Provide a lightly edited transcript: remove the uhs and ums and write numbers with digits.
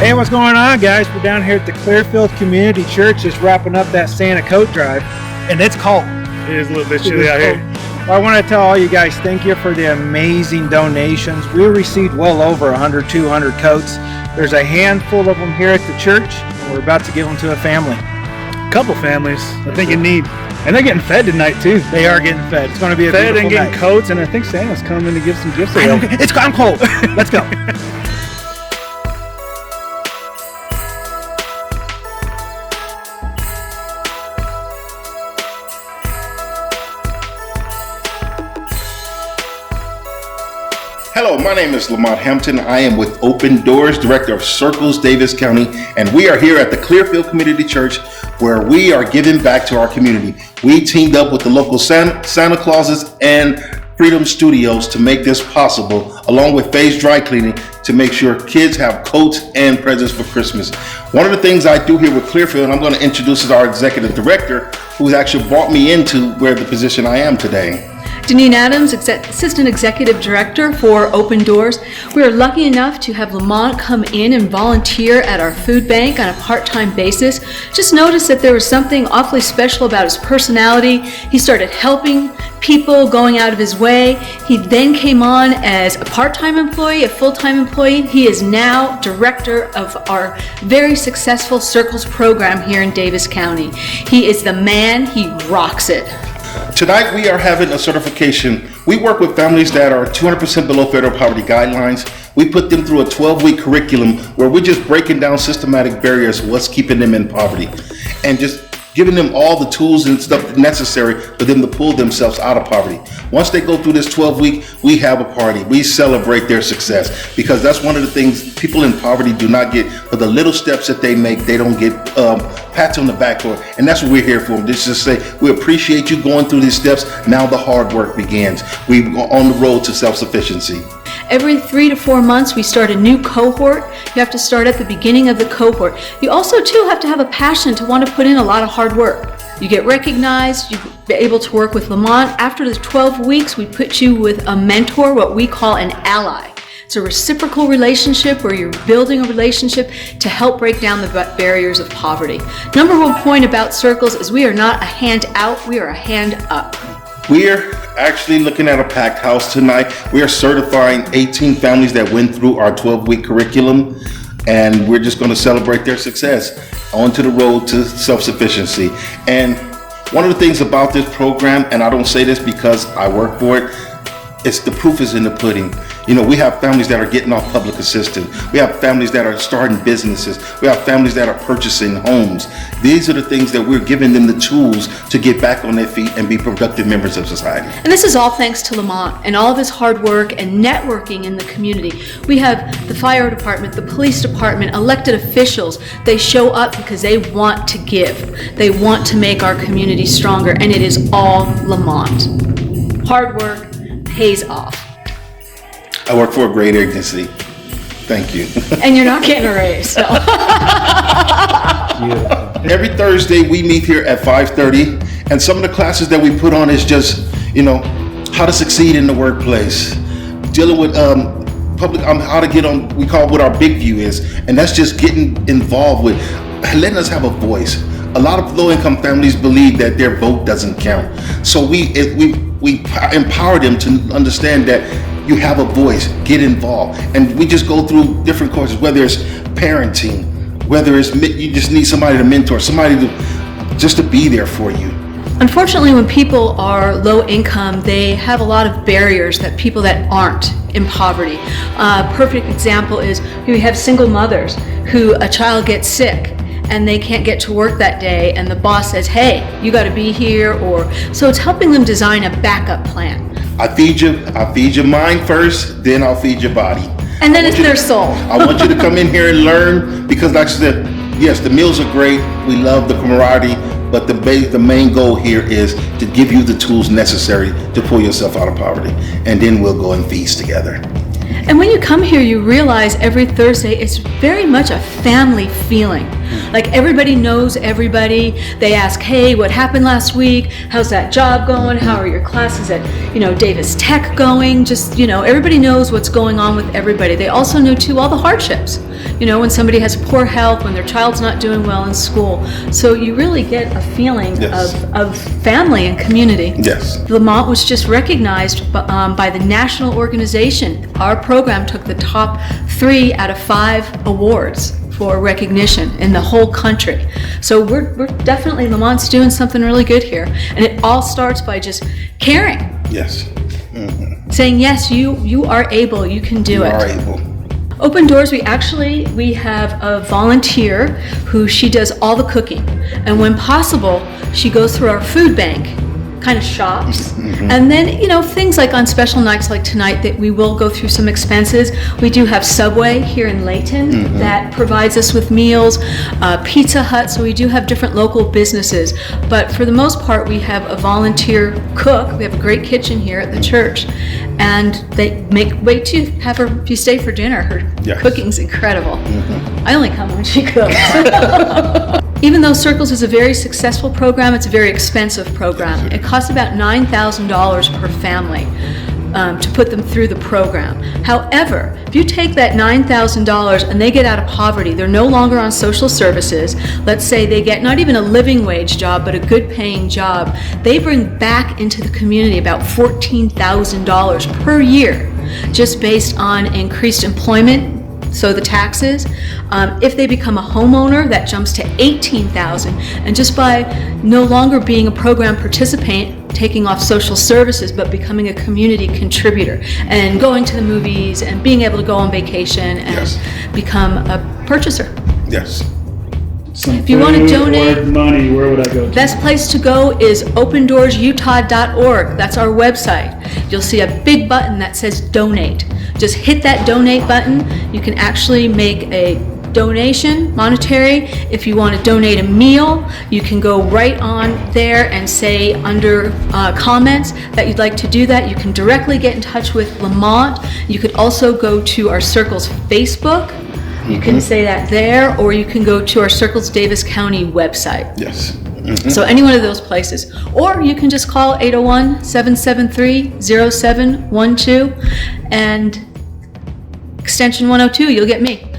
Hey, what's going on, guys? We're down here at the Clearfield Community Church, just wrapping up that Santa coat drive, and it's cold. It is a little bit chilly out here. Well, I want to tell all you guys, thank you for the amazing donations. We received well over 100, 200 coats. There's a handful of them here at the church, and we're about to give them to a family. A couple families, I think, in need. And they're getting fed tonight, too. They are getting fed. It's going to be a fed beautiful and getting night. coats, and I think Santa's coming to give some gifts away. I'm cold. Let's go. Hello, my name is Lamont Hampton. I am with Open Doors, Director of Circles, Davis County, and we are here at the Clearfield Community Church where we are giving back to our community. We teamed up with the local Santa Clauses and Freedom Studios to make this possible, along with Faye's Dry Cleaning, to make sure kids have coats and presents for Christmas. One of the things I do here with Clearfield, and I'm going to introduce is our Executive Director, who's actually brought me into where the position I am today. Janine Adams, Assistant Executive Director for Open Doors. We are lucky enough to have Lamont come in and volunteer at our food bank on a part-time basis. Just noticed that there was something awfully special about his personality. He started helping people, going out of his way. He then came on as a part-time employee, a full-time employee. He is now Director of our very successful Circles program here in Davis County. He is the man. He rocks it. Tonight we are having a certification. We work with families that are 200% below federal poverty guidelines. We put them through a 12-week curriculum where we're just breaking down systematic barriers, what's keeping them in poverty, and just giving them all the tools and stuff necessary for them to pull themselves out of poverty. Once they go through this 12-week, we have a party. We celebrate their success, because that's one of the things people in poverty do not get. For the little steps that they make, they don't get pats on the back for it. And that's what we're here for. Just to say, we appreciate you going through these steps. Now the hard work begins. We're on the road to self-sufficiency. Every 3 to 4 months, we start a new cohort. You have to start at the beginning of the cohort. You also, too, have to have a passion to want to put in a lot of hard work. You get recognized, you're able to work with Lamont. After the 12 weeks, we put you with a mentor, what we call an ally. It's a reciprocal relationship where you're building a relationship to help break down the barriers of poverty. Number one point about Circles is we are not a hand out, we are a hand up. We're actually looking at a packed house tonight. We are certifying 18 families that went through our 12-week curriculum, and we're just going to celebrate their success onto the road to self-sufficiency. And one of the things about this program, and I don't say this because I work for it, it's the proof is in the pudding. You know, we have families that are getting off public assistance. We have families that are starting businesses. We have families that are purchasing homes. These are the things that we're giving them the tools to get back on their feet and be productive members of society. And this is all thanks to Lamont and all of his hard work and networking in the community. We have the fire department, the police department, elected officials. They show up because they want to give. They want to make our community stronger, and it is all Lamont. Hard work pays off. I work for a great agency. Thank you. And you're not getting a raise, so. Every Thursday we meet here at 5:30, and some of the classes that we put on is just, how to succeed in the workplace, dealing with how to get on, we call what our big view is, and that's just getting involved with letting us have a voice. A lot of low-income families believe that their vote doesn't count. So we empower them to understand that you have a voice, get involved. And we just go through different courses, whether it's parenting, whether it's you just need somebody to mentor, somebody to be there for you. Unfortunately, when people are low income, they have a lot of barriers that people that aren't in poverty. Perfect example is we have single mothers who a child gets sick and they can't get to work that day, and the boss says, hey, you got to be here, so it's helping them design a backup plan. I feed your mind first, then I'll feed your body. And then it's their soul. I want you to come in here and learn, because like I said, yes, the meals are great. We love the camaraderie, but the main goal here is to give you the tools necessary to pull yourself out of poverty, and then we'll go and feast together. And when you come here, you realize every Thursday it's very much a family feeling. Like everybody knows everybody. They ask, hey, what happened last week? How's that job going? How are your classes at, Davis Tech going? Just, everybody knows what's going on with everybody. They also know too all the hardships. When somebody has poor health, when their child's not doing well in school. So you really get a feeling of family and community. Yes. Lamont was just recognized by the national organization. Our program took the top 3 out of 5 awards for recognition in the whole country. So we're definitely, Lamont's doing something really good here. And it all starts by just caring. Yes. Saying, yes, you are able, you can do it. You are able. Open Doors, we have a volunteer who she does all the cooking. And when possible, she goes through our food bank, kind of shops. And then, things like on special nights like tonight that we will go through some expenses. We do have Subway here in Layton that provides us with meals, Pizza Hut, so we do have different local businesses. But for the most part, we have a volunteer cook. We have a great kitchen here at the church. And they wait to have her, if you stay for dinner, her cooking's incredible. I only come when she cooks. Even though Circles is a very successful program, it's a very expensive program. It costs about $9,000 per family to put them through the program. However, if you take that $9,000 and they get out of poverty, they're no longer on social services, let's say they get not even a living wage job, but a good paying job, they bring back into the community about $14,000 per year, just based on increased employment. So the taxes, if they become a homeowner, that jumps to $18,000. And just by no longer being a program participant, taking off social services, but becoming a community contributor and going to the movies and being able to go on vacation and become a purchaser. Yes. If you want to donate money, where would I go to? Best place to go is opendoorsutah.org. That's our website. You'll see a big button that says donate. Just hit that donate button. You can actually make a donation, monetary. If you want to donate a meal, you can go right on there and say under comments that you'd like to do that. You can directly get in touch with Lamont. You could also go to our Circles Facebook. You can say that there, or you can go to our Circles Davis County website. Yes. So any one of those places. Or you can just call 801-773-0712 and extension 102, you'll get me.